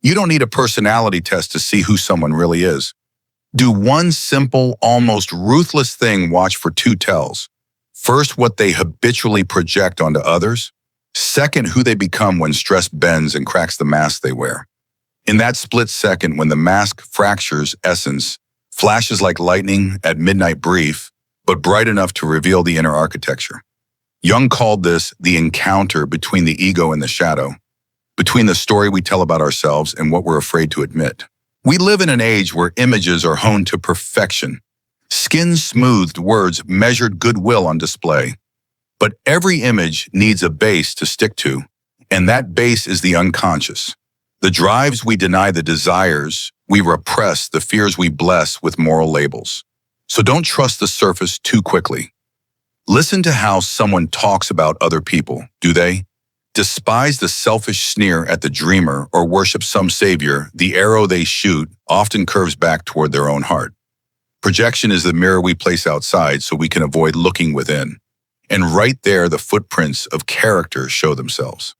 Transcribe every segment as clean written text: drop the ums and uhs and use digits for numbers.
You don't need a personality test to see who someone really is. Do one simple, almost ruthless thing. Watch for two tells. First, what they habitually project onto others. Second, who they become when stress bends and cracks the mask they wear. In that split second when the mask fractures essence, flashes like lightning at midnight brief, but bright enough to reveal the inner architecture. Jung called this the encounter between the ego and the shadow, between the story we tell about ourselves and what we're afraid to admit. We live in an age where images are honed to perfection, skin-smoothed words measured goodwill on display. But every image needs a base to stick to, and that base is the unconscious. The drives we deny, the desires we repress, the fears we bless with moral labels. So don't trust the surface too quickly. Listen to how someone talks about other people. Do they despise the selfish sneer at the dreamer or worship some savior? The arrow they shoot often curves back toward their own heart. Projection is the mirror we place outside so we can avoid looking within. And right there, the footprints of character show themselves.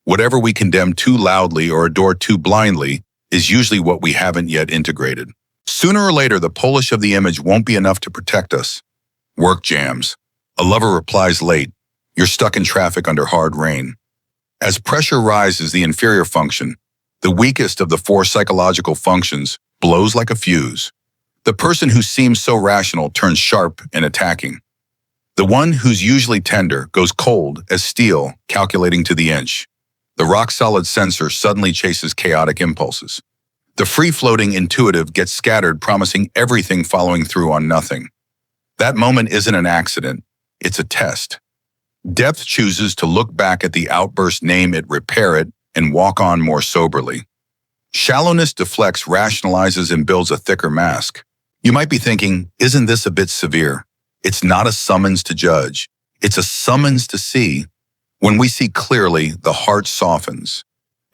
Whatever we condemn too loudly or adore too blindly is usually what we haven't yet integrated. Sooner or later, the polish of the image won't be enough to protect us. Work jams. A lover replies late. You're stuck in traffic under hard rain. As pressure rises, the inferior function, the weakest of the four psychological functions, blows like a fuse. The person who seems so rational turns sharp and attacking. The one who's usually tender goes cold as steel, calculating to the inch. The rock-solid sensor suddenly chases chaotic impulses. The free-floating intuitive gets scattered, promising everything, following through on nothing. That moment isn't an accident, it's a test. Depth chooses to look back at the outburst, name it, repair it, and walk on more soberly. Shallowness deflects, rationalizes, and builds a thicker mask. You might be thinking, isn't this a bit severe? It's not a summons to judge. It's a summons to see. When we see clearly, the heart softens.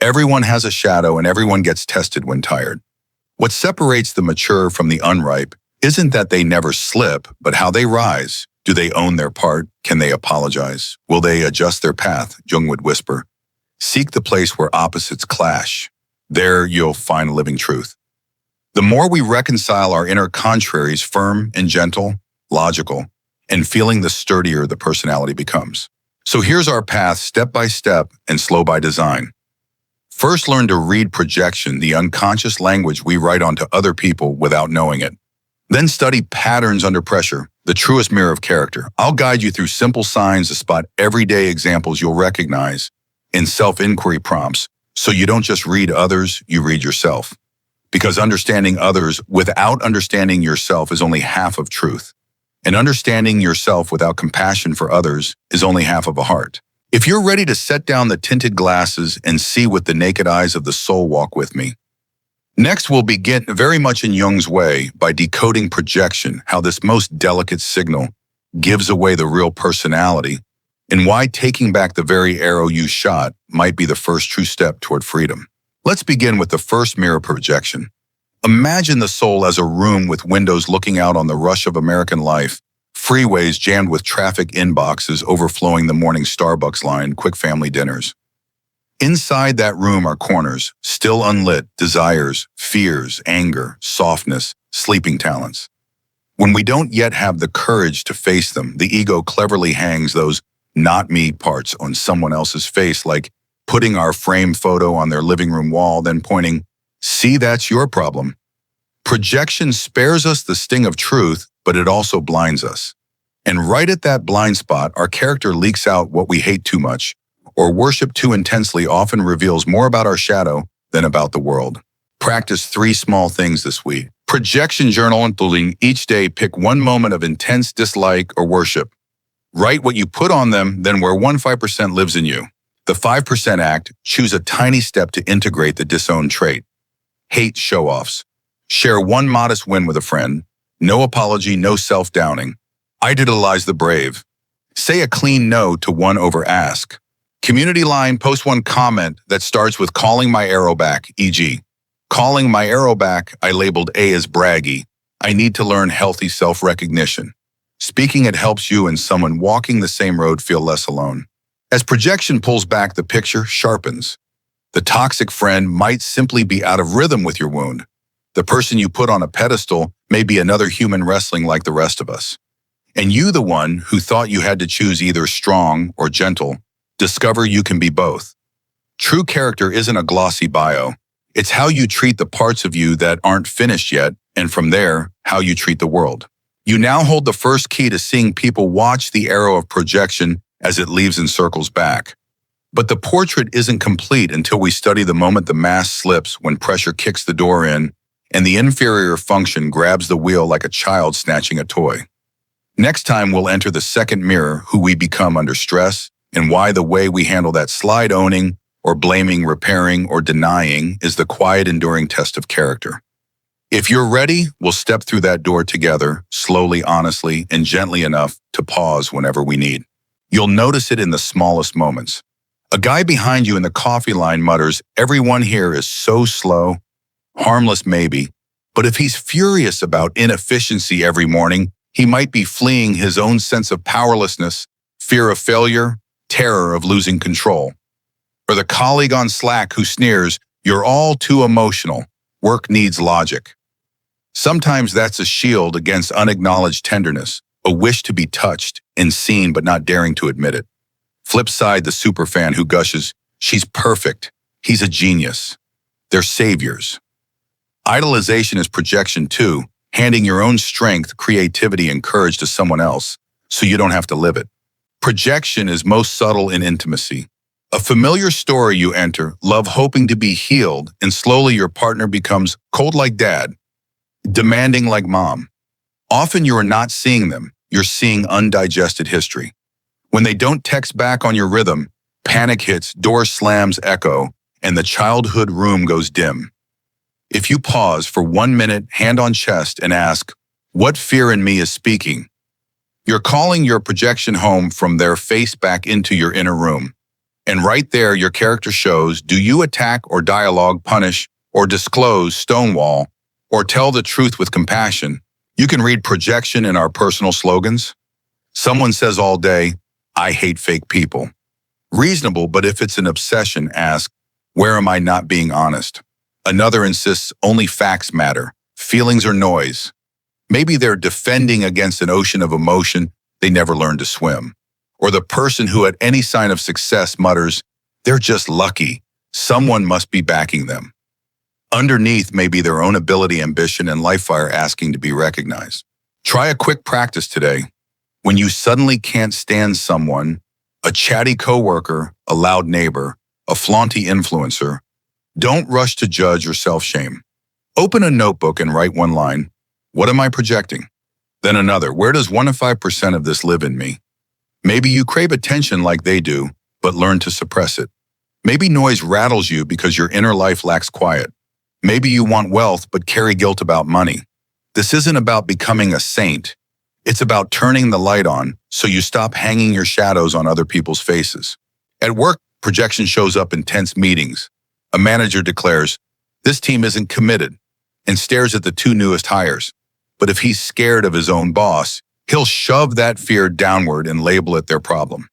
Everyone has a shadow and everyone gets tested when tired. What separates the mature from the unripe isn't that they never slip, but how they rise. Do they own their part? Can they apologize? Will they adjust their path? Jung would whisper. Seek the place where opposites clash. There you'll find living truth. The more we reconcile our inner contraries, firm and gentle, logical, and feeling, the sturdier the personality becomes. So here's our path, step by step and slow by design. First, learn to read projection, the unconscious language we write onto other people without knowing it. Then study patterns under pressure, the truest mirror of character. I'll guide you through simple signs to spot everyday examples you'll recognize in self-inquiry prompts, so you don't just read others, you read yourself. Because understanding others without understanding yourself is only half of truth. And understanding yourself without compassion for others is only half of a heart. If you're ready to set down the tinted glasses and see with the naked eyes of the soul, walk with me. Next, we'll begin very much in Jung's way by decoding projection, how this most delicate signal gives away the real personality, and why taking back the very arrow you shot might be the first true step toward freedom. Let's begin with the first mirror projection. Imagine the soul as a room with windows looking out on the rush of American life, freeways jammed with traffic, inboxes overflowing, the morning Starbucks line, quick family dinners. Inside that room are corners, still unlit, desires, fears, anger, softness, sleeping talents. When we don't yet have the courage to face them, the ego cleverly hangs those not me parts on someone else's face, like putting our framed photo on their living room wall, then pointing, see, that's your problem. Projection spares us the sting of truth, but it also blinds us. And right at that blind spot, our character leaks out what we hate too much, or worship too intensely, often reveals more about our shadow than about the world. Practice 3 small things this week. Projection journal, including each day, pick one moment of intense dislike or worship. Write what you put on them, then where 1-5% lives in you. The 5% act, choose a tiny step to integrate the disowned trait. Hate show-offs. Share one modest win with a friend. No apology, no self-downing. Idealize the brave. Say a clean no to one over ask. Community line, post one comment that starts with calling my arrow back, e.g., calling my arrow back, I labeled A as braggy. I need to learn healthy self-recognition. Speaking it helps you and someone walking the same road feel less alone. As projection pulls back, the picture sharpens. The toxic friend might simply be out of rhythm with your wound. The person you put on a pedestal may be another human wrestling like the rest of us. And you, the one who thought you had to choose either strong or gentle, discover you can be both. True character isn't a glossy bio. It's how you treat the parts of you that aren't finished yet, and from there, how you treat the world. You now hold the first key to seeing people watch the arrow of projection as it leaves and circles back. But the portrait isn't complete until we study the moment the mask slips when pressure kicks the door in and the inferior function grabs the wheel like a child snatching a toy. Next time, we'll enter the second mirror, who we become under stress, and why the way we handle that slide owning or blaming, repairing, or denying is the quiet, enduring test of character. If you're ready, we'll step through that door together, slowly, honestly, and gently enough to pause whenever we need. You'll notice it in the smallest moments. A guy behind you in the coffee line mutters, "Everyone here is so slow." Harmless maybe, but if he's furious about inefficiency every morning, he might be fleeing his own sense of powerlessness, fear of failure, terror of losing control. Or the colleague on Slack who sneers, "You're all too emotional. Work needs logic." Sometimes that's a shield against unacknowledged tenderness, a wish to be touched and seen but not daring to admit it. Flip side, the superfan who gushes, "She's perfect. He's a genius." They're saviors. Idolization is projection too, handing your own strength, creativity, and courage to someone else so you don't have to live it. Projection is most subtle in intimacy. A familiar story you enter, love hoping to be healed, and slowly your partner becomes cold like dad, demanding like mom. Often you are not seeing them, you're seeing undigested history. When they don't text back on your rhythm, panic hits, door slams echo, and the childhood room goes dim. If you pause for 1 minute, hand on chest, and ask, "What fear in me is speaking?" you're calling your projection home from their face back into your inner room. And right there, your character shows, do you attack or dialogue, punish or disclose, stonewall, or tell the truth with compassion? You can read projection in our personal slogans. Someone says all day, "I hate fake people." Reasonable, but if it's an obsession, ask, "Where am I not being honest?" Another insists only facts matter, feelings are noise. Maybe they're defending against an ocean of emotion they never learned to swim. Or the person who at any sign of success mutters, "They're just lucky. Someone must be backing them." Underneath may be their own ability, ambition, and life fire asking to be recognized. Try a quick practice today. When you suddenly can't stand someone, a chatty coworker, a loud neighbor, a flaunty influencer, don't rush to judge or self-shame. Open a notebook and write one line. What am I projecting? Then another. Where does 1 to 5% of this live in me? Maybe you crave attention like they do, but learn to suppress it. Maybe noise rattles you because your inner life lacks quiet. Maybe you want wealth but carry guilt about money. This isn't about becoming a saint. It's about turning the light on so you stop hanging your shadows on other people's faces. At work, projection shows up in tense meetings. A manager declares, "This team isn't committed," and stares at the 2 newest hires. But if he's scared of his own boss, he'll shove that fear downward and label it their problem.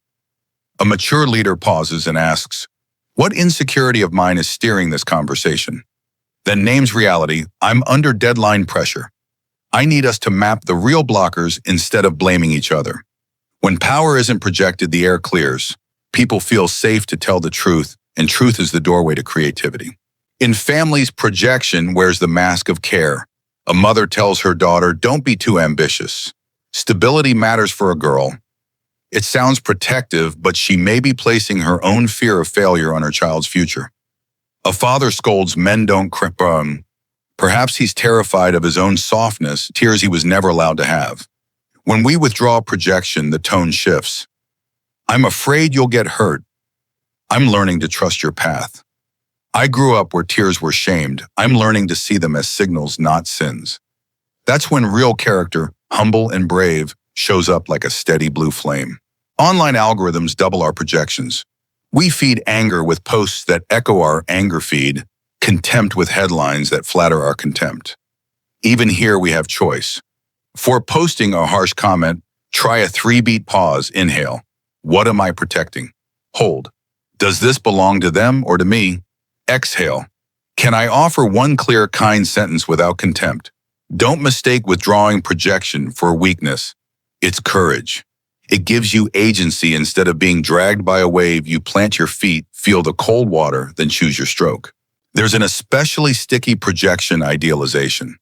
A mature leader pauses and asks, "What insecurity of mine is steering this conversation?" Then names reality. "I'm under deadline pressure. I need us to map the real blockers instead of blaming each other." When power isn't projected, the air clears. People feel safe to tell the truth, and truth is the doorway to creativity. In families, projection wears the mask of care. A mother tells her daughter, "Don't be too ambitious. Stability matters for a girl." It sounds protective, but she may be placing her own fear of failure on her child's future. A father scolds, "Men don't cry." Perhaps he's terrified of his own softness, tears he was never allowed to have. When we withdraw projection, the tone shifts. "I'm afraid you'll get hurt. I'm learning to trust your path. I grew up where tears were shamed. I'm learning to see them as signals, not sins." That's when real character, humble and brave, shows up like a steady blue flame. Online algorithms double our projections. We feed anger with posts that echo our anger feed, contempt with headlines that flatter our contempt. Even here we have choice. For posting a harsh comment, try a 3-beat pause, inhale. What am I protecting? Hold. Does this belong to them or to me? Exhale. Can I offer one clear, kind sentence without contempt? Don't mistake withdrawing projection for weakness. It's courage. It gives you agency instead of being dragged by a wave. You plant your feet, feel the cold water, then choose your stroke. There's an especially sticky projection idealization.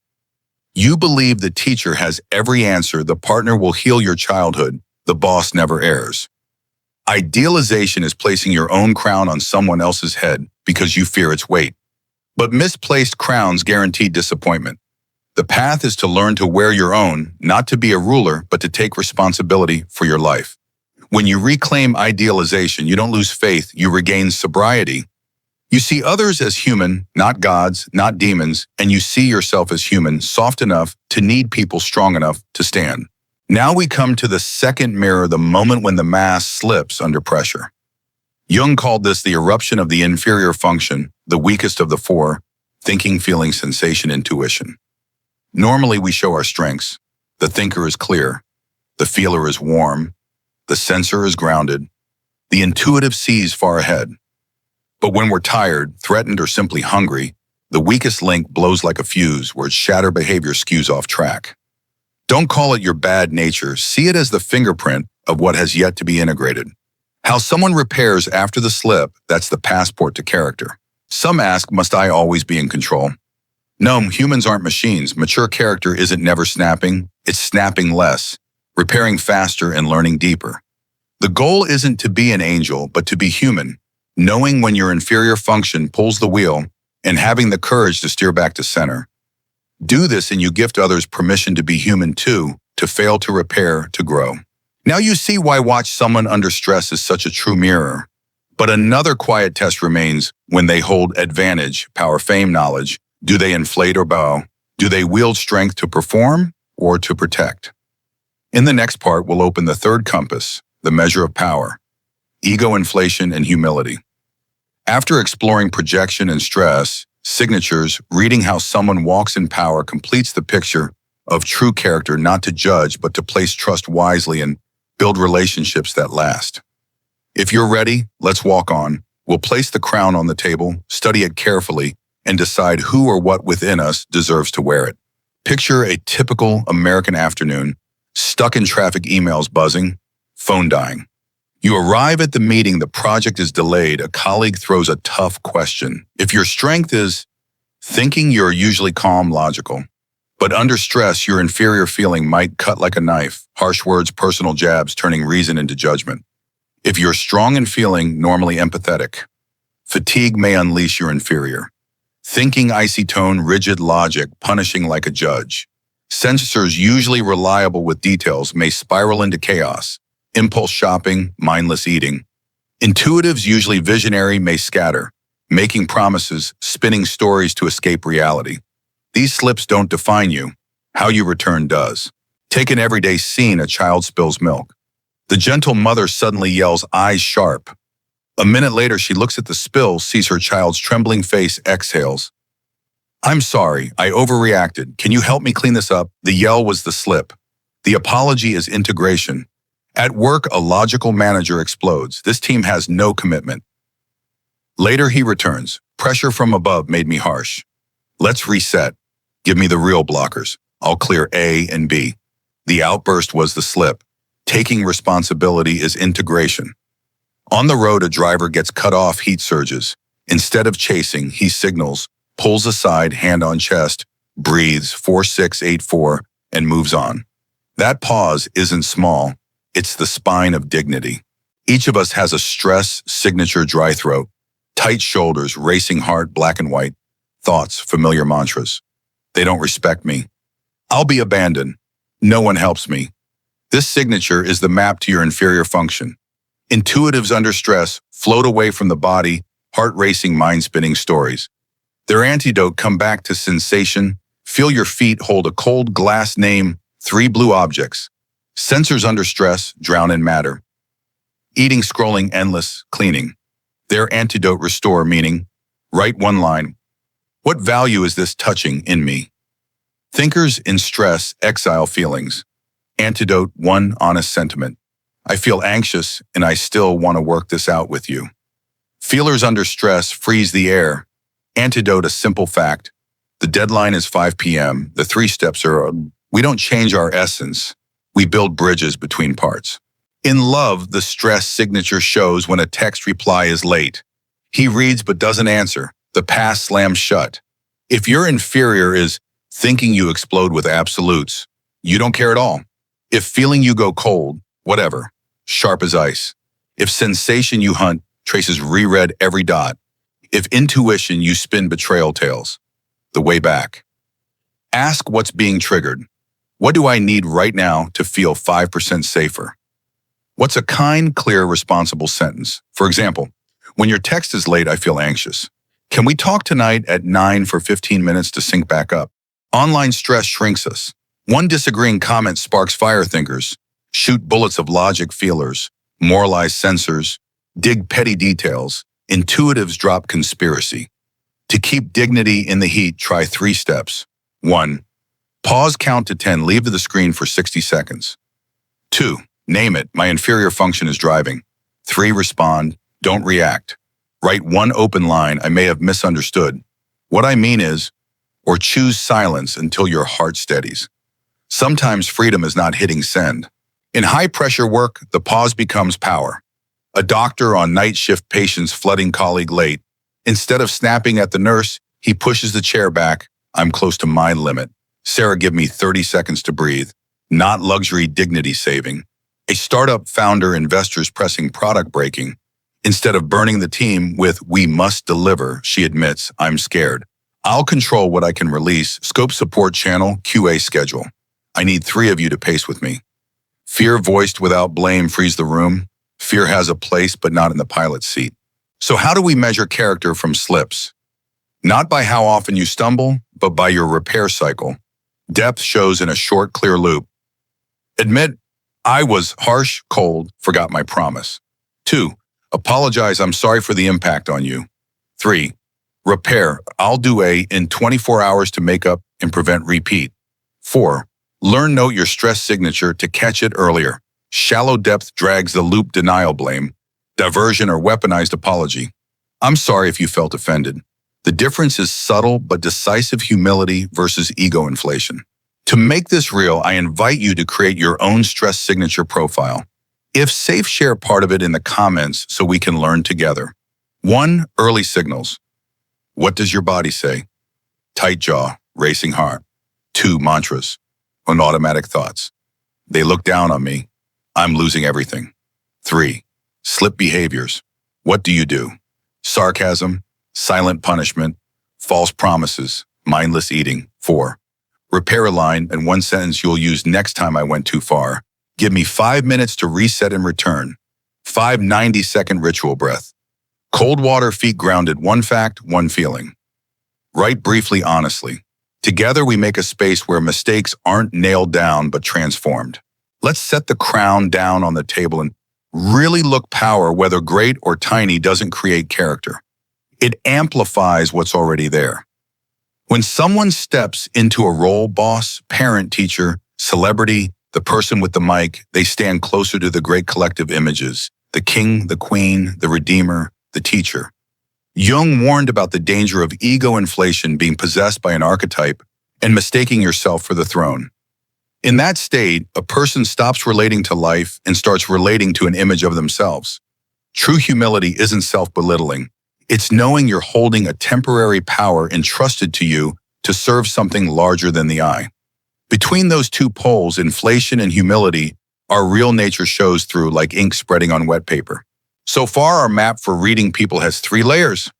You believe the teacher has every answer, the partner will heal your childhood, the boss never errs. Idealization is placing your own crown on someone else's head because you fear its weight. But misplaced crowns guarantee disappointment. The path is to learn to wear your own, not to be a ruler, but to take responsibility for your life. When you reclaim idealization, you don't lose faith, you regain sobriety. You see others as human, not gods, not demons, and you see yourself as human, soft enough to need people strong enough to stand. Now we come to the second mirror, the moment when the mask slips under pressure. Jung called this the eruption of the inferior function, the weakest of the four: thinking, feeling, sensation, intuition. Normally we show our strengths. The thinker is clear. The feeler is warm. The sensor is grounded. The intuitive sees far ahead. But when we're tired, threatened, or simply hungry, the weakest link blows like a fuse where its shatter behavior skews off track. Don't call it your bad nature. See it as the fingerprint of what has yet to be integrated. How someone repairs after the slip, that's the passport to character. Some ask, must I always be in control? No, humans aren't machines. Mature character isn't never snapping, it's snapping less, repairing faster and learning deeper. The goal isn't to be an angel, but to be human, knowing when your inferior function pulls the wheel and having the courage to steer back to center. Do this and you gift others permission to be human too, to fail, to repair, to grow. Now you see why watch someone under stress is such a true mirror. But another quiet test remains when they hold advantage, power, fame, knowledge. Do they inflate or bow? Do they wield strength to perform or to protect? In the next part, we'll open the third compass, the measure of power: ego, inflation, and humility. After exploring projection and stress, signatures, reading how someone walks in power completes the picture of true character, not to judge, but to place trust wisely and build relationships that last. If you're ready, let's walk on. We'll place the crown on the table, study it carefully, and decide who or what within us deserves to wear it. Picture a typical American afternoon, stuck in traffic, emails buzzing, phone dying. You arrive at the meeting, the project is delayed, a colleague throws a tough question. If your strength is thinking, you're usually calm, logical. But under stress, your inferior feeling might cut like a knife, harsh words, personal jabs, turning reason into judgment. If you're strong in feeling, normally empathetic, fatigue may unleash your inferior. Thinking, icy tone, rigid logic, punishing like a judge. Sensors, usually reliable with details, may spiral into chaos. Impulse shopping, mindless eating. Intuitives, usually visionary, may scatter, making promises, spinning stories to escape reality. These slips don't define you. How you return does. Take an everyday scene: a child spills milk. The gentle mother suddenly yells, eyes sharp. A minute later, she looks at the spill, sees her child's trembling face, exhales. I'm sorry, I overreacted. Can you help me clean this up? The yell was the slip. The apology is integration. At work, a logical manager explodes. This team has no commitment. Later, he returns. Pressure from above made me harsh. Let's reset. Give me the real blockers. I'll clear A and B. The outburst was the slip. Taking responsibility is integration. On the road, a driver gets cut off, heat surges. Instead of chasing, he signals, pulls aside, hand on chest, breathes 4684, and moves on. That pause isn't small. It's the spine of dignity. Each of us has a stress signature: dry throat, tight shoulders, racing heart, black and white, thoughts, familiar mantras. They don't respect me. I'll be abandoned. No one helps me. This signature is the map to your inferior function. Intuitives under stress float away from the body, heart-racing, mind-spinning stories. Their antidote: come back to sensation, feel your feet, hold a cold glass, name 3 blue objects. Sensors under stress drown in matter. Eating, scrolling, endless, cleaning. Their antidote: restore, meaning. Write 1 line. What value is this touching in me? Thinkers in stress exile feelings. Antidote: 1 honest sentiment. I feel anxious and I still want to work this out with you. Feelers under stress freeze the air. Antidote: a simple fact. The deadline is 5 p.m. The 3 steps are, we don't change our essence. We build bridges between parts. In love, the stress signature shows when a text reply is late. He reads but doesn't answer. The pass slams shut. If your inferior is thinking you explode with absolutes, you don't care at all. If feeling you go cold, whatever, sharp as ice. If sensation you hunt traces reread every dot. If intuition you spin betrayal tales, the way back. Ask what's being triggered. What do I need right now to feel 5% safer? What's a kind, clear, responsible sentence? For example, when your text is late, I feel anxious. Can we talk tonight at 9 for 15 minutes to sync back up? Online stress shrinks us. One disagreeing comment sparks fire thinkers, shoot bullets of logic feelers, moralize censors, dig petty details. Intuitives drop conspiracy. To keep dignity in the heat, try 3 steps. 1. Pause, count to 10, leave the screen for 60 seconds. 2. Name it, my inferior function is driving. 3. Respond, don't react. Write 1 open line, I may have misunderstood. What I mean is, or choose silence until your heart steadies. Sometimes freedom is not hitting send. In high-pressure work, the pause becomes power. A doctor on night shift, patients flooding colleague late. Instead of snapping at the nurse, he pushes the chair back. I'm close to my limit. Sarah, give me 30 seconds to breathe. Not luxury, dignity saving. A startup founder, investors pressing product breaking. Instead of burning the team with we must deliver, she admits, I'm scared. I'll control what I can release. Scope support channel, QA schedule. I need 3 of you to pace with me. Fear voiced without blame frees the room. Fear has a place, but not in the pilot's seat. So how do we measure character from slips? Not by how often you stumble, but by your repair cycle. Depth shows in a short, clear loop. Admit, I was harsh, cold, forgot my promise. 2. Apologize, I'm sorry for the impact on you. 3. Repair, I'll do in 24 hours to make up and prevent repeat. 4. Learn, note your stress signature to catch it earlier. Shallow depth drags the loop, denial, blame, diversion, or weaponized apology. I'm sorry if you felt offended. The difference is subtle but decisive humility versus ego inflation. To make this real, I invite you to create your own stress signature profile. If safe, share part of it in the comments so we can learn together. 1. Early signals. What does your body say? Tight jaw, racing heart. 2. Mantras and automatic thoughts. They look down on me. I'm losing everything. 3. Slip behaviors. What do you do? Sarcasm, silent punishment, false promises, mindless eating. 4. Repair a line and 1 sentence you'll use next time I went too far. Give me 5 minutes to reset and return. 5 90-second ritual breath. Cold water, feet grounded, 1 fact, 1 feeling. Write briefly, honestly. Together we make a space where mistakes aren't nailed down but transformed. Let's set the crown down on the table and really look. Power, whether great or tiny, doesn't create character. It amplifies what's already there. When someone steps into a role, boss, parent, teacher, celebrity, the person with the mic, they stand closer to the great collective images, the king, the queen, the redeemer, the teacher. Jung warned about the danger of ego inflation, being possessed by an archetype and mistaking yourself for the throne. In that state, a person stops relating to life and starts relating to an image of themselves. True humility isn't self-belittling. It's knowing you're holding a temporary power entrusted to you to serve something larger than the I. Between those 2 poles, inflation and humility, our real nature shows through like ink spreading on wet paper. So far, our map for reading people has 3 layers.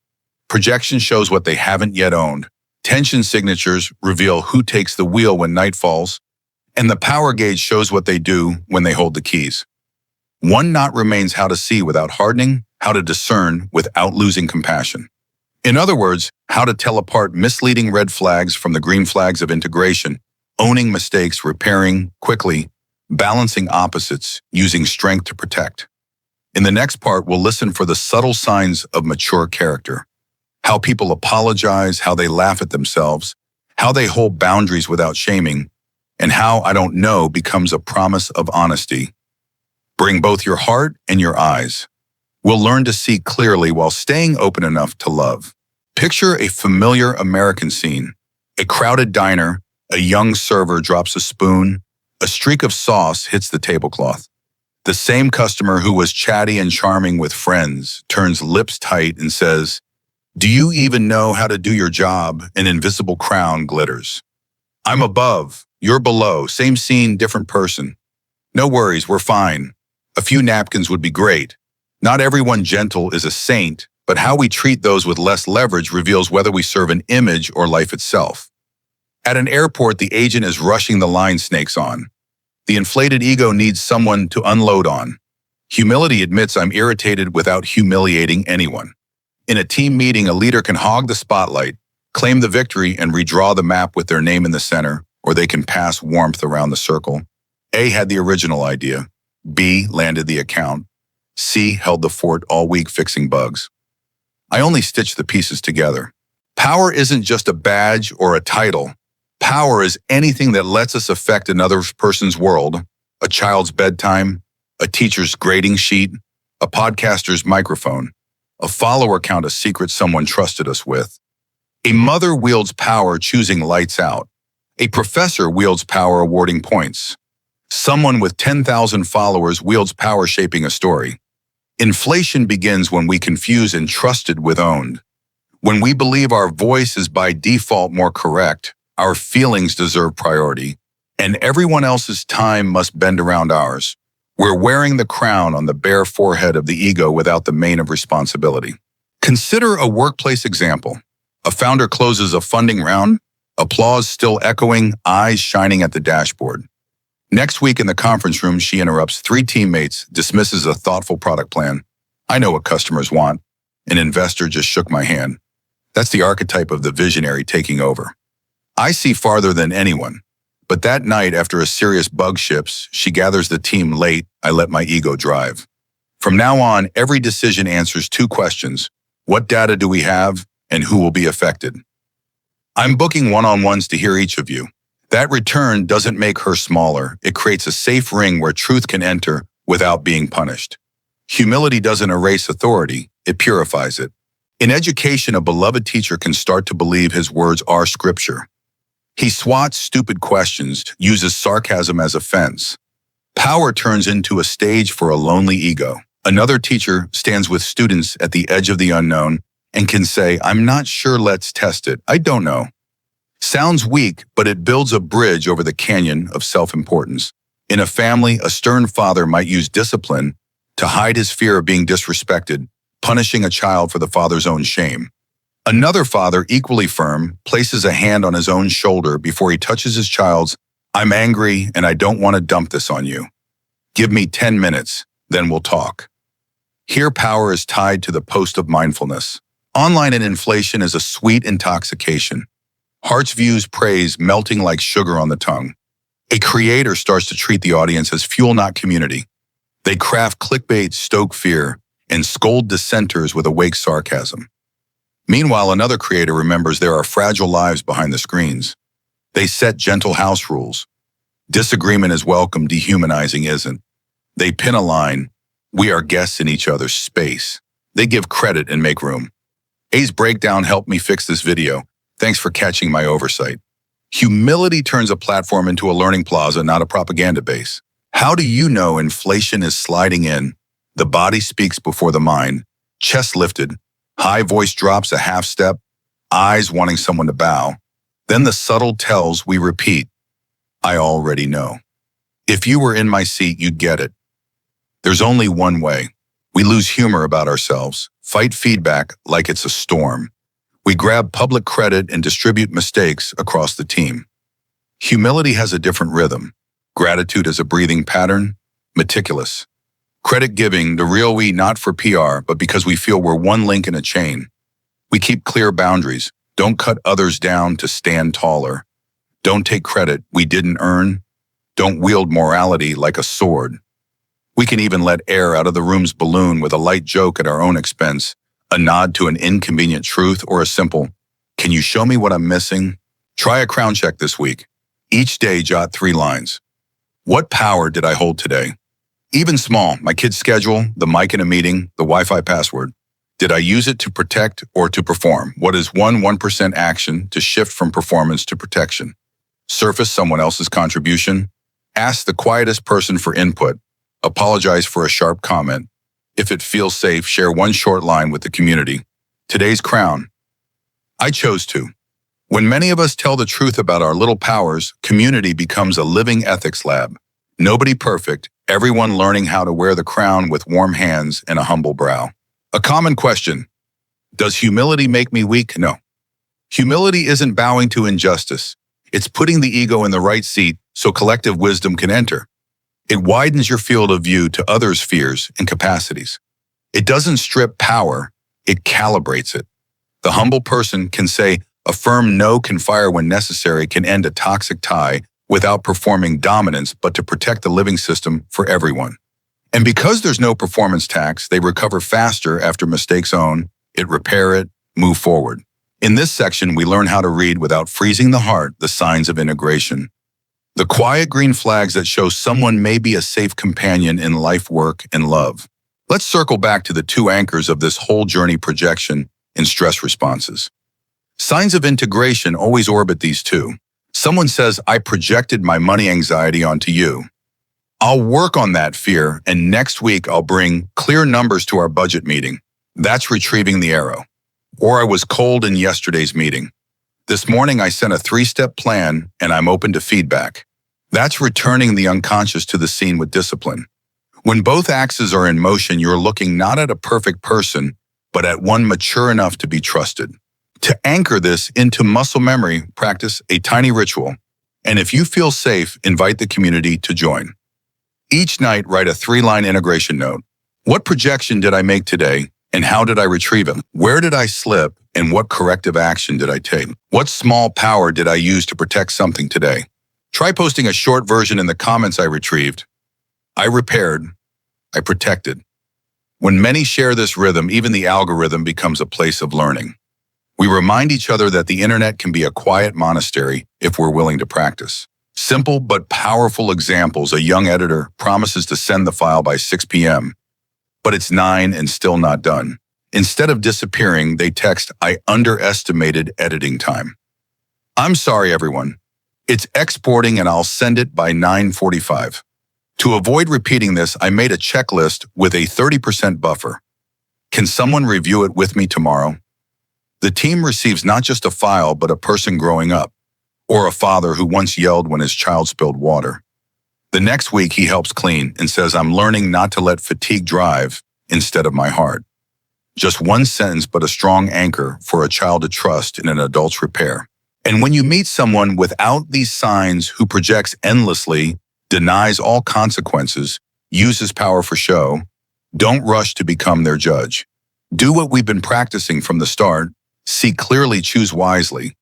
Projection shows what they haven't yet owned. Tension signatures reveal who takes the wheel when night falls. And the power gauge shows what they do when they hold the keys. 1 knot remains: how to see without hardening, how to discern without losing compassion. In other words, how to tell apart misleading red flags from the green flags of integration, owning mistakes, repairing quickly, balancing opposites, using strength to protect. In the next part, we'll listen for the subtle signs of mature character. How people apologize, how they laugh at themselves, how they hold boundaries without shaming, and how I don't know becomes a promise of honesty. Bring both your heart and your eyes. We'll learn to see clearly while staying open enough to love. Picture a familiar American scene. A crowded diner, a young server drops a spoon, a streak of sauce hits the tablecloth. The same customer who was chatty and charming with friends turns lips tight and says, "Do you even know how to do your job?" An invisible crown glitters. "I'm above, you're below, same scene, different person. No worries, we're fine. A few napkins would be great." Not everyone gentle is a saint, but how we treat those with less leverage reveals whether we serve an image or life itself. At an airport, the agent is rushing the line snakes on. The inflated ego needs someone to unload on. Humility admits I'm irritated without humiliating anyone. In a team meeting, a leader can hog the spotlight, claim the victory, and redraw the map with their name in the center, or they can pass warmth around the circle. A had the original idea. B landed the account. C held the fort all week fixing bugs. I only stitched the pieces together. Power isn't just a badge or a title. Power is anything that lets us affect another person's world, a child's bedtime, a teacher's grading sheet, a podcaster's microphone, a follower count, a secret someone trusted us with. A mother wields power choosing lights out. A professor wields power awarding points. Someone with 10,000 followers wields power shaping a story. Inflation begins when we confuse entrusted with owned. When we believe our voice is by default more correct, our feelings deserve priority, and everyone else's time must bend around ours. We're wearing the crown on the bare forehead of the ego without the mane of responsibility. Consider a workplace example. A founder closes a funding round, applause still echoing, eyes shining at the dashboard. Next week in the conference room, she interrupts 3 teammates, dismisses a thoughtful product plan. "I know what customers want." An investor just shook my hand. That's the archetype of the visionary taking over. I see farther than anyone. But that night, after a serious bug ships, she gathers the team late. I let my ego drive. From now on, every decision answers 2 questions. What data do we have, and who will be affected? I'm booking one-on-ones to hear each of you. That return doesn't make her smaller. It creates a safe ring where truth can enter without being punished. Humility doesn't erase authority. It purifies it. In education, a beloved teacher can start to believe his words are scripture. He swats stupid questions, uses sarcasm as a fence. Power turns into a stage for a lonely ego. Another teacher stands with students at the edge of the unknown and can say, "I'm not sure, let's test it. I don't know." Sounds weak, but it builds a bridge over the canyon of self-importance. In a family, a stern father might use discipline to hide his fear of being disrespected, punishing a child for the father's own shame. Another father, equally firm, places a hand on his own shoulder before he touches his child's. "I'm angry and I don't want to dump this on you. Give me 10 minutes, then we'll talk." Here, power is tied to the post of mindfulness. Online and inflation is a sweet intoxication. Hearts views praise melting like sugar on the tongue. A creator starts to treat the audience as fuel, not community. They craft clickbait, stoke fear, and scold dissenters with awake sarcasm. Meanwhile, another creator remembers there are fragile lives behind the screens. They set gentle house rules. Disagreement is welcome, dehumanizing isn't. They pin a line, "We are guests in each other's space." They give credit and make room. A's breakdown helped me fix this video. Thanks for catching my oversight. Humility turns a platform into a learning plaza, not a propaganda base. How do you know inflation is sliding in? The body speaks before the mind, chest lifted, high voice drops a half step, eyes wanting someone to bow. Then the subtle tells we repeat, "I already know." If you were in my seat, you'd get it. There's only one way. We lose humor about ourselves, fight feedback like it's a storm. We grab public credit and distribute mistakes across the team. Humility has a different rhythm. Gratitude is a breathing pattern, meticulous. Credit giving, the real we, not for PR, but because we feel we're one link in a chain. We keep clear boundaries. Don't cut others down to stand taller. Don't take credit we didn't earn. Don't wield morality like a sword. We can even let air out of the room's balloon with a light joke at our own expense, a nod to an inconvenient truth, or a simple, "Can you show me what I'm missing?" Try a crown check this week. Each day, jot 3 lines. What power did I hold today? Even small, my kid's schedule, the mic in a meeting, the Wi-Fi password. Did I use it to protect or to perform? What is 1% action to shift from performance to protection? Surface someone else's contribution. Ask the quietest person for input. Apologize for a sharp comment. If it feels safe, share one short line with the community. Today's crown. I chose to. When many of us tell the truth about our little powers, community becomes a living ethics lab. Nobody perfect, everyone learning how to wear the crown with warm hands and a humble brow. A common question. Does humility make me weak? No. Humility isn't bowing to injustice. It's putting the ego in the right seat so collective wisdom can enter. It widens your field of view to others' fears and capacities. It doesn't strip power, it calibrates it. The humble person can say, a firm no can fire when necessary can end a toxic tie without performing dominance but to protect the living system for everyone. And because there's no performance tax, they recover faster after mistakes own, repair it, move forward. In this section, we learn how to read without freezing the heart the signs of integration. The quiet green flags that show someone may be a safe companion in life, work, and love. Let's circle back to the two anchors of this whole journey: projection and stress responses. Signs of integration always orbit these two. Someone says, I projected my money anxiety onto you. I'll work on that fear, and next week I'll bring clear numbers to our budget meeting. That's retrieving the arrow. Or I was cold in yesterday's meeting. This morning I sent a 3-step plan, and I'm open to feedback. That's returning the unconscious to the scene with discipline. When both axes are in motion, you're looking not at a perfect person, but at one mature enough to be trusted. To anchor this into muscle memory, practice a tiny ritual. And if you feel safe, invite the community to join. Each night, write a 3-line integration note. What projection did I make today, and how did I retrieve it? Where did I slip, and what corrective action did I take? What small power did I use to protect something today? Try posting a short version in the comments. I retrieved, I repaired, I protected. When many share this rhythm, even the algorithm becomes a place of learning. We remind each other that the internet can be a quiet monastery if we're willing to practice. Simple but powerful examples. A young editor promises to send the file by 6 p.m., but it's 9 and still not done. Instead of disappearing, they text, I underestimated editing time. I'm sorry, everyone. It's exporting and I'll send it by 9:45. To avoid repeating this, I made a checklist with a 30% buffer. Can someone review it with me tomorrow? The team receives not just a file, but a person growing up, or a father who once yelled when his child spilled water. The next week, he helps clean and says, I'm learning not to let fatigue drive instead of my heart. Just one sentence, but a strong anchor for a child to trust in an adult's repair. And when you meet someone without these signs who projects endlessly, denies all consequences, uses power for show, don't rush to become their judge. Do what we've been practicing from the start. See clearly, choose wisely.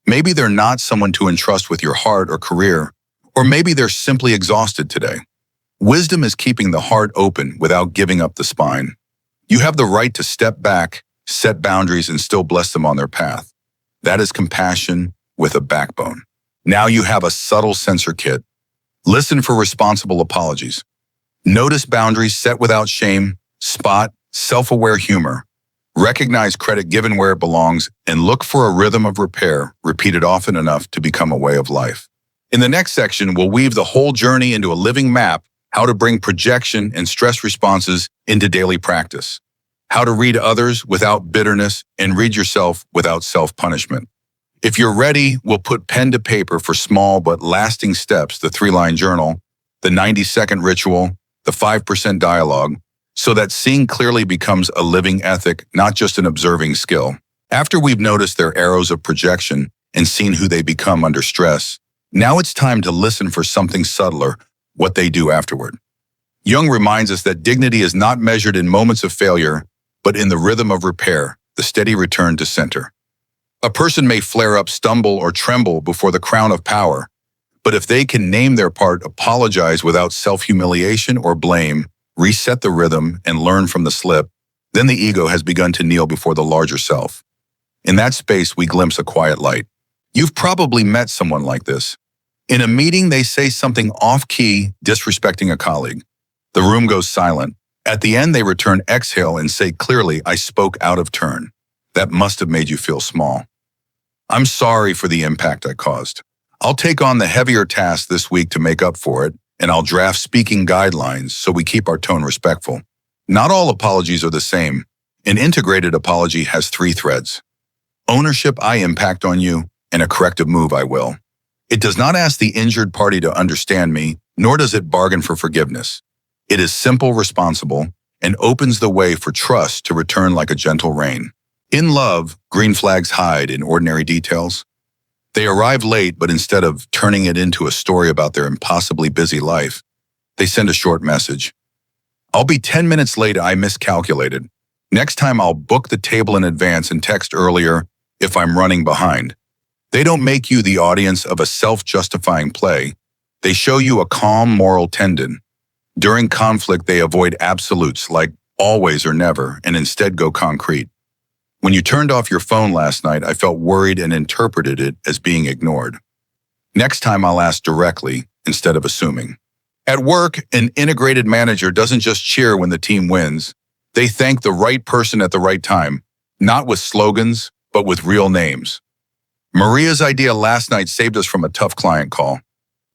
Maybe they're not someone to entrust with your heart or career, or maybe they're simply exhausted today. Wisdom is keeping the heart open without giving up the spine. You have the right to step back, set boundaries, and still bless them on their path. That is compassion with a backbone. Now you have a subtle sensor kit. Listen for responsible apologies. Notice boundaries set without shame. Spot self-aware humor. Recognize credit given where it belongs, and look for a rhythm of repair repeated often enough to become a way of life. In the next section, we'll weave the whole journey into a living map, how to bring projection and stress responses into daily practice, how to read others without bitterness and read yourself without self-punishment. If you're ready, we'll put pen to paper for small but lasting steps: the 3-line journal, the 90-second ritual, the 5% dialogue, so that seeing clearly becomes a living ethic, not just an observing skill. After we've noticed their arrows of projection and seen who they become under stress, now it's time to listen for something subtler, what they do afterward. Jung reminds us that dignity is not measured in moments of failure, but in the rhythm of repair, the steady return to center. A person may flare up, stumble, or tremble before the crown of power, but if they can name their part, apologize without self-humiliation or blame, reset the rhythm, and learn from the slip, then the ego has begun to kneel before the larger self. In that space, we glimpse a quiet light. You've probably met someone like this. In a meeting, they say something off-key, disrespecting a colleague. The room goes silent, At the end, they return exhale and say clearly, I spoke out of turn. That must have made you feel small. I'm sorry for the impact I caused. I'll take on the heavier task this week to make up for it, and I'll draft speaking guidelines so we keep our tone respectful. Not all apologies are the same. An integrated apology has 3 threads: ownership, I impact on you, and a corrective move, I will. It does not ask the injured party to understand me, nor does it bargain for forgiveness. It is simple, responsible, and opens the way for trust to return like a gentle rain. In love, green flags hide in ordinary details. They arrive late, but instead of turning it into a story about their impossibly busy life, they send a short message. I'll be 10 minutes late, I miscalculated. Next time I'll book the table in advance and text earlier if I'm running behind. They don't make you the audience of a self-justifying play. They show you a calm moral tendon. During conflict, they avoid absolutes like always or never and instead go concrete. When you turned off your phone last night, I felt worried and interpreted it as being ignored. Next time I'll ask directly instead of assuming. At work, an integrated manager doesn't just cheer when the team wins. They thank the right person at the right time, not with slogans, but with real names. Maria's idea last night saved us from a tough client call.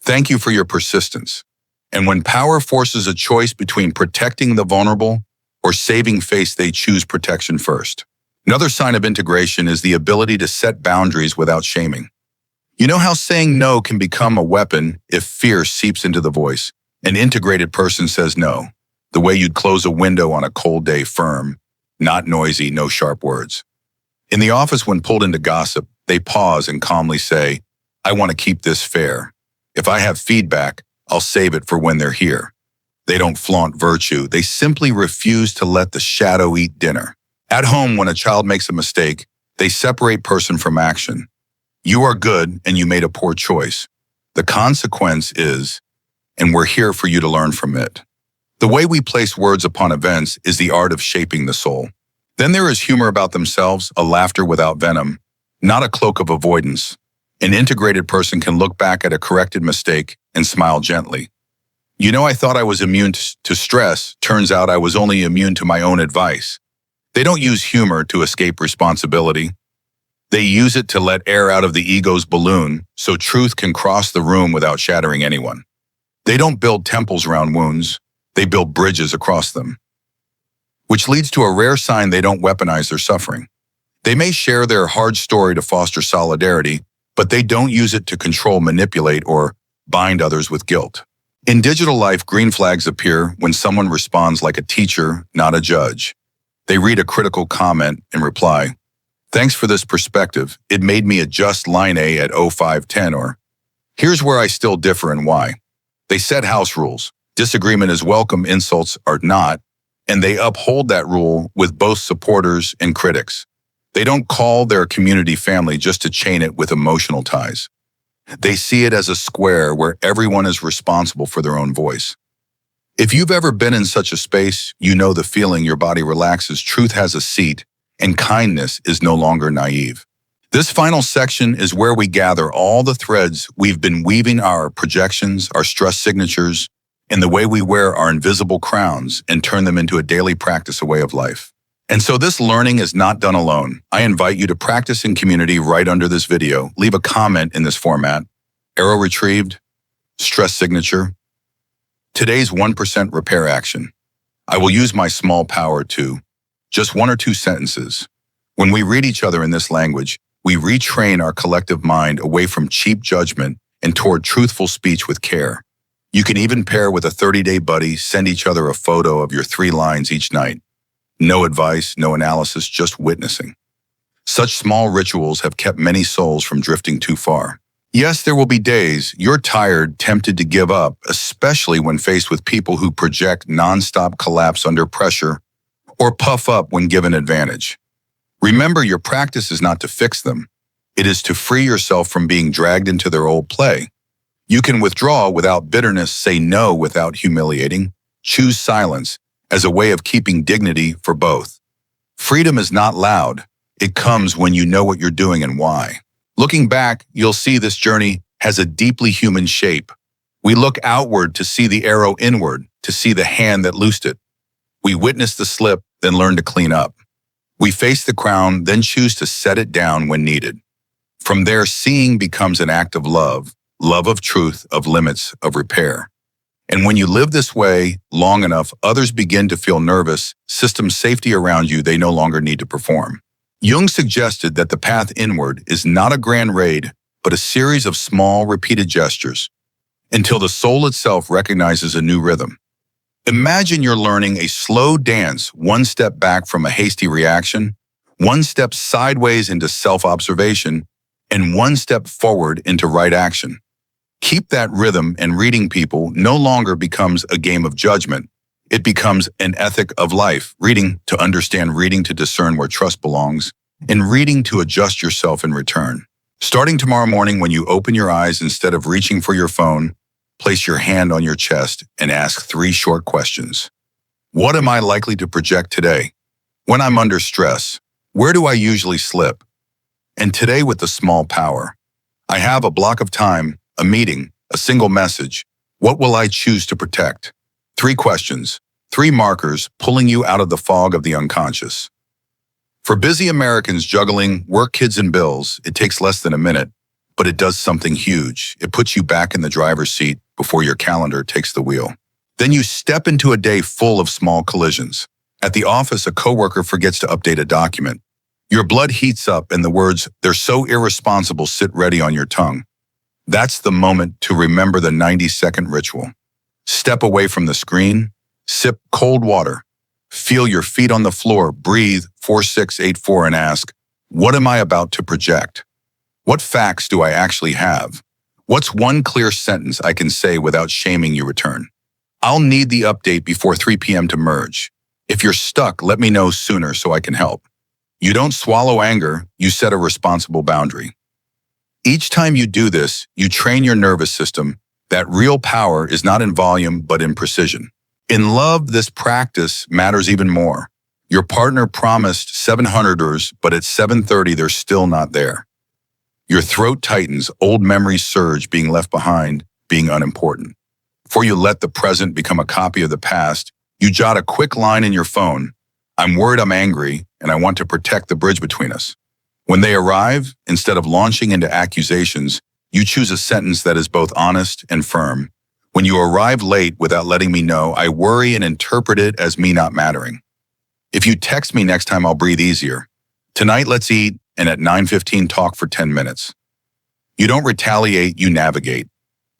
Thank you for your persistence. And when power forces a choice between protecting the vulnerable or saving face, they choose protection first. Another sign of integration is the ability to set boundaries without shaming. You know how saying no can become a weapon if fear seeps into the voice? An integrated person says no, the way you'd close a window on a cold day, firm, not noisy, no sharp words. In the office, when pulled into gossip, they pause and calmly say, I want to keep this fair. If I have feedback, I'll save it for when they're here. They don't flaunt virtue. They simply refuse to let the shadow eat dinner. At home, when a child makes a mistake, they separate person from action. You are good and you made a poor choice. The consequence is, and we're here for you to learn from it. The way we place words upon events is the art of shaping the soul. Then there is humor about themselves, a laughter without venom, not a cloak of avoidance. An integrated person can look back at a corrected mistake and smile gently. You know, I thought I was immune to stress. Turns out I was only immune to my own advice. They don't use humor to escape responsibility. They use it to let air out of the ego's balloon so truth can cross the room without shattering anyone. They don't build temples around wounds. They build bridges across them. Which leads to a rare sign they don't weaponize their suffering. They may share their hard story to foster solidarity, but they don't use it to control, manipulate, or bind others with guilt. In digital life, green flags appear when someone responds like a teacher, not a judge. They read a critical comment and reply, thanks for this perspective. It made me adjust line A at 0510, or here's where I still differ and why. They set house rules. Disagreement is welcome, insults are not, and they uphold that rule with both supporters and critics. They don't call their community family just to chain it with emotional ties. They see it as a square where everyone is responsible for their own voice. If you've ever been in such a space, you know the feeling. Your body relaxes, truth has a seat, and kindness is no longer naive. This final section is where we gather all the threads we've been weaving, our projections, our stress signatures, and the way we wear our invisible crowns and turn them into a daily practice, a way of life. And so this learning is not done alone. I invite you to practice in community right under this video. Leave a comment in this format. Arrow retrieved, stress signature. Today's 1% repair action. I will use my small power to just 1 or 2 sentences. When we read each other in this language, we retrain our collective mind away from cheap judgment and toward truthful speech with care. You can even pair with a 30-day buddy, send each other a photo of your 3 lines each night. No advice, no analysis, just witnessing. Such small rituals have kept many souls from drifting too far. Yes, there will be days you're tired, tempted to give up, especially when faced with people who project nonstop collapse under pressure or puff up when given advantage. Remember, your practice is not to fix them. It is to free yourself from being dragged into their old play. You can withdraw without bitterness, say no without humiliating, choose silence as a way of keeping dignity for both. Freedom is not loud. It comes when you know what you're doing and why. Looking back, you'll see this journey has a deeply human shape. We look outward to see the arrow inward, to see the hand that loosed it. We witness the slip, then learn to clean up. We face the crown, then choose to set it down when needed. From there, seeing becomes an act of love of truth, of limits, of repair. And when you live this way long enough, others begin to feel nervous, systems safety around you they no longer need to perform. Jung suggested that the path inward is not a grand raid, but a series of small, repeated gestures, until the soul itself recognizes a new rhythm. Imagine you're learning a slow dance, one step back from a hasty reaction, one step sideways into self-observation, and one step forward into right action. Keep that rhythm, and reading people no longer becomes a game of judgment. It becomes an ethic of life, reading to understand, reading to discern where trust belongs, and reading to adjust yourself in return. Starting tomorrow morning, when you open your eyes, instead of reaching for your phone, place your hand on your chest and ask 3 short questions. What am I likely to project today? When I'm under stress, where do I usually slip? And today, with the small power, I have a block of time, a meeting, a single message. What will I choose to protect? 3 questions, 3 markers pulling you out of the fog of the unconscious. For busy Americans juggling work, kids, and bills, it takes less than a minute, but it does something huge. It puts you back in the driver's seat before your calendar takes the wheel. Then you step into a day full of small collisions. At the office, a coworker forgets to update a document. Your blood heats up and the words, "They're so irresponsible," sit ready on your tongue. That's the moment to remember the 90-second ritual. Step away from the screen, sip cold water, feel your feet on the floor, breathe 4-6-8-4 and ask, what am I about to project? What facts do I actually have? What's one clear sentence I can say without shaming you? Return. I'll need the update before 3 p.m. to merge. If you're stuck, let me know sooner so I can help. You don't swallow anger, you set a responsible boundary. Each time you do this, you train your nervous system that real power is not in volume but in precision. In love, this practice matters even more. Your partner promised 700ers, but at 7:30 they're still not there. Your throat tightens, old memories surge, being left behind, being unimportant. Before you let the present become a copy of the past, you jot a quick line in your phone. I'm worried, I'm angry, and I want to protect the bridge between us. When they arrive, instead of launching into accusations, you choose a sentence that is both honest and firm. When you arrive late without letting me know, I worry and interpret it as me not mattering. If you text me next time, I'll breathe easier. Tonight, let's eat, and at 9:15, talk for 10 minutes. You don't retaliate, you navigate.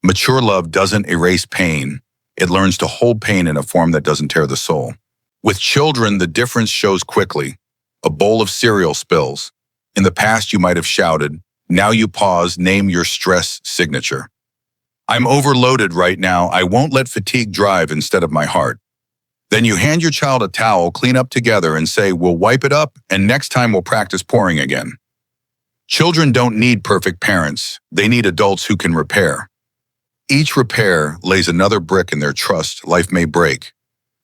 Mature love doesn't erase pain. It learns to hold pain in a form that doesn't tear the soul. With children, the difference shows quickly. A bowl of cereal spills. In the past, you might have shouted. Now you pause, name your stress signature. I'm overloaded right now. I won't let fatigue drive instead of my heart. Then you hand your child a towel, clean up together, and say, we'll wipe it up, and next time we'll practice pouring again. Children don't need perfect parents. They need adults who can repair. Each repair lays another brick in their trust. Life may break,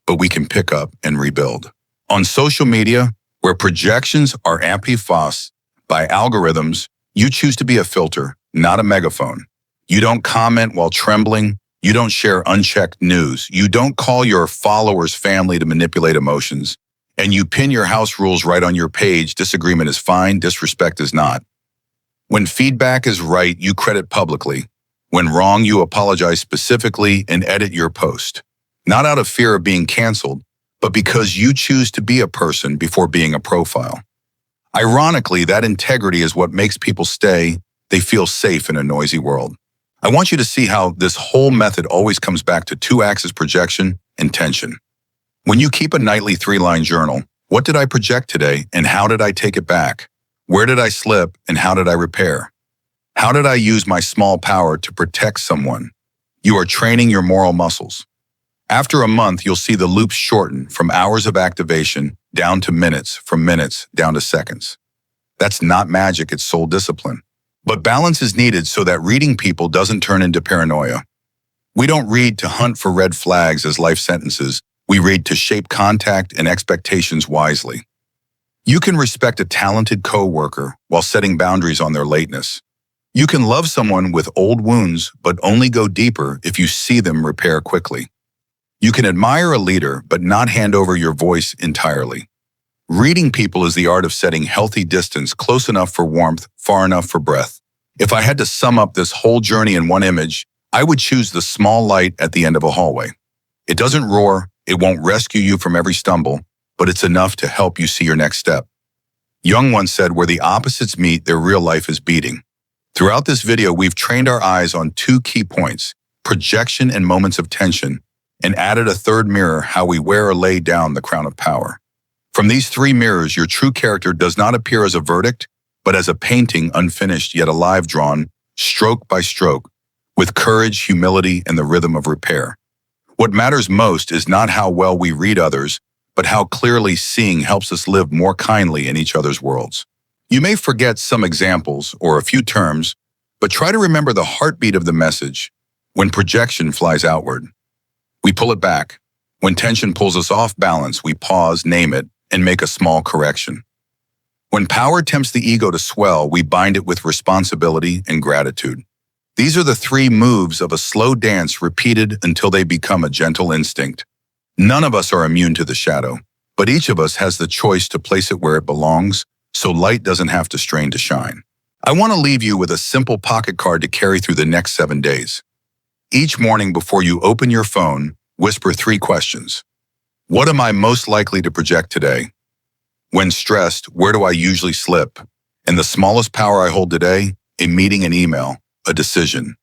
but we can pick up and rebuild. On social media, where projections are amplified by algorithms, you choose to be a filter, not a megaphone. You don't comment while trembling. You don't share unchecked news. You don't call your followers family to manipulate emotions. And you pin your house rules right on your page. Disagreement is fine, disrespect is not. When feedback is right, you credit publicly. When wrong, you apologize specifically and edit your post. Not out of fear of being canceled, but because you choose to be a person before being a profile. Ironically, that integrity is what makes people stay. They feel safe in a noisy world. I want you to see how this whole method always comes back to 2-axis projection and tension. When you keep a nightly 3-line journal, what did I project today and how did I take it back? Where did I slip and how did I repair? How did I use my small power to protect someone? You are training your moral muscles. After a month, you'll see the loops shorten from hours of activation down to minutes, from minutes down to seconds. That's not magic, it's soul discipline. But balance is needed so that reading people doesn't turn into paranoia. We don't read to hunt for red flags as life sentences. We read to shape contact and expectations wisely. You can respect a talented coworker while setting boundaries on their lateness. You can love someone with old wounds, but only go deeper if you see them repair quickly. You can admire a leader, but not hand over your voice entirely. Reading people is the art of setting healthy distance, close enough for warmth, far enough for breath. If I had to sum up this whole journey in one image, I would choose the small light at the end of a hallway. It doesn't roar, it won't rescue you from every stumble, but it's enough to help you see your next step. Jung once said, where the opposites meet, their real life is beating. Throughout this video, we've trained our eyes on two key points, projection and moments of tension, and added a third mirror, how we wear or lay down the crown of power. From these three mirrors, your true character does not appear as a verdict, but as a painting, unfinished yet alive, drawn, stroke by stroke, with courage, humility, and the rhythm of repair. What matters most is not how well we read others, but how clearly seeing helps us live more kindly in each other's worlds. You may forget some examples or a few terms, but try to remember the heartbeat of the message. When projection flies outward, we pull it back. When tension pulls us off balance, we pause, name it, and make a small correction. When power tempts the ego to swell, we bind it with responsibility and gratitude. These are the three moves of a slow dance repeated until they become a gentle instinct. None of us are immune to the shadow, but each of us has the choice to place it where it belongs, so light doesn't have to strain to shine. I want to leave you with a simple pocket card to carry through the next 7 days. Each morning before you open your phone, whisper 3 questions. What am I most likely to project today? When stressed, where do I usually slip? And the smallest power I hold today, a meeting, an email, a decision.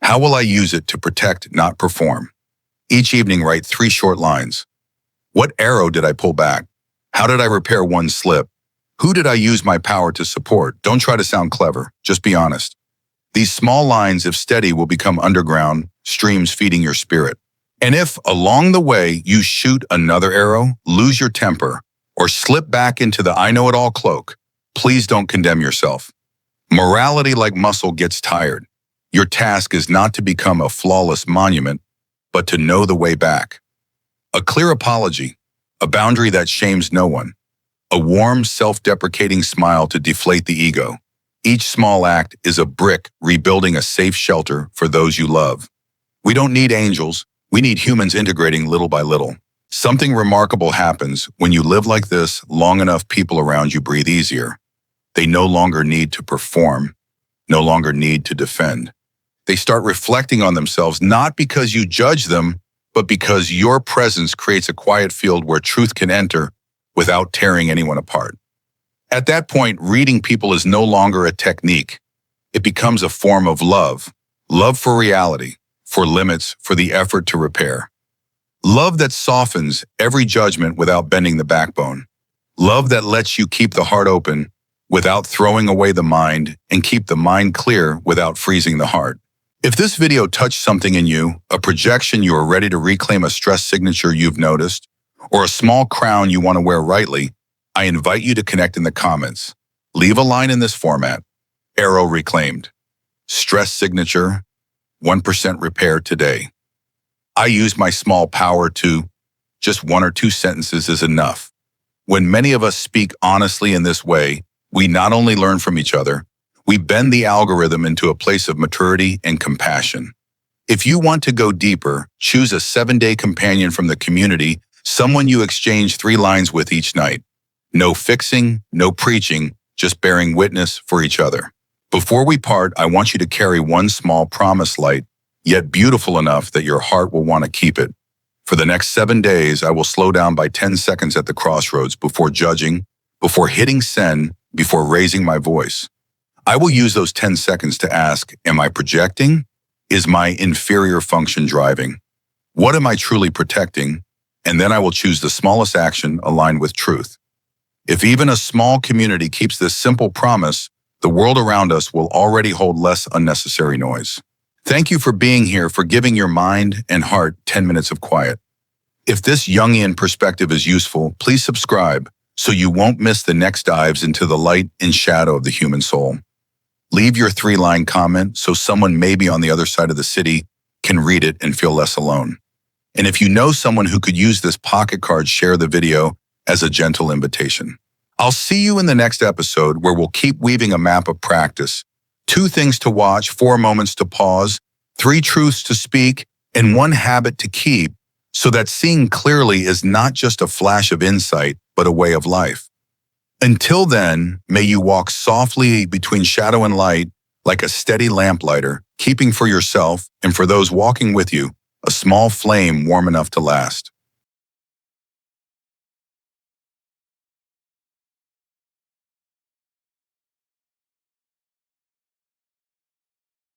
How will I use it to protect, not perform? Each evening, write 3 short lines. What arrow did I pull back? How did I repair one slip? Who did I use my power to support? Don't try to sound clever, just be honest. These small lines, if steady, will become underground streams feeding your spirit. And if, along the way, you shoot another arrow, lose your temper, or slip back into the I-know-it-all cloak, please don't condemn yourself. Morality, like muscle, gets tired. Your task is not to become a flawless monument, but to know the way back. A clear apology, a boundary that shames no one, a warm, self-deprecating smile to deflate the ego. Each small act is a brick rebuilding a safe shelter for those you love. We don't need angels. We need humans integrating little by little. Something remarkable happens when you live like this long enough. People around you breathe easier. They no longer need to perform, no longer need to defend. They start reflecting on themselves, not because you judge them, but because your presence creates a quiet field where truth can enter without tearing anyone apart. At that point, reading people is no longer a technique. It becomes a form of love. Love for reality, for limits, for the effort to repair. Love that softens every judgment without bending the backbone. Love that lets you keep the heart open without throwing away the mind, and keep the mind clear without freezing the heart. If this video touched something in you, a projection you are ready to reclaim, a stress signature you've noticed, or a small crown you want to wear rightly, I invite you to connect in the comments. Leave a line in this format. Arrow reclaimed. Stress signature, 1% repair today. I use my small power to, just 1 or 2 sentences is enough. When many of us speak honestly in this way, we not only learn from each other, we bend the algorithm into a place of maturity and compassion. If you want to go deeper, choose a 7-day companion from the community, someone you exchange 3 lines with each night. No fixing, no preaching, just bearing witness for each other. Before we part, I want you to carry one small promise light, yet beautiful enough that your heart will want to keep it. For the next 7 days, I will slow down by 10 seconds at the crossroads before judging, before hitting send, before raising my voice. I will use those 10 seconds to ask, am I projecting? Is my inferior function driving? What am I truly protecting? And then I will choose the smallest action aligned with truth. If even a small community keeps this simple promise, the world around us will already hold less unnecessary noise. Thank you for being here, for giving your mind and heart 10 minutes of quiet. If this Jungian perspective is useful, please subscribe so you won't miss the next dives into the light and shadow of the human soul. Leave your 3-line comment so someone maybe on the other side of the city can read it and feel less alone. And if you know someone who could use this pocket card, share the video as a gentle invitation. I'll see you in the next episode, where we'll keep weaving a map of practice. 2 things to watch, 4 moments to pause, 3 truths to speak, and 1 habit to keep so that seeing clearly is not just a flash of insight, but a way of life. Until then, may you walk softly between shadow and light like a steady lamplighter, keeping for yourself and for those walking with you a small flame warm enough to last.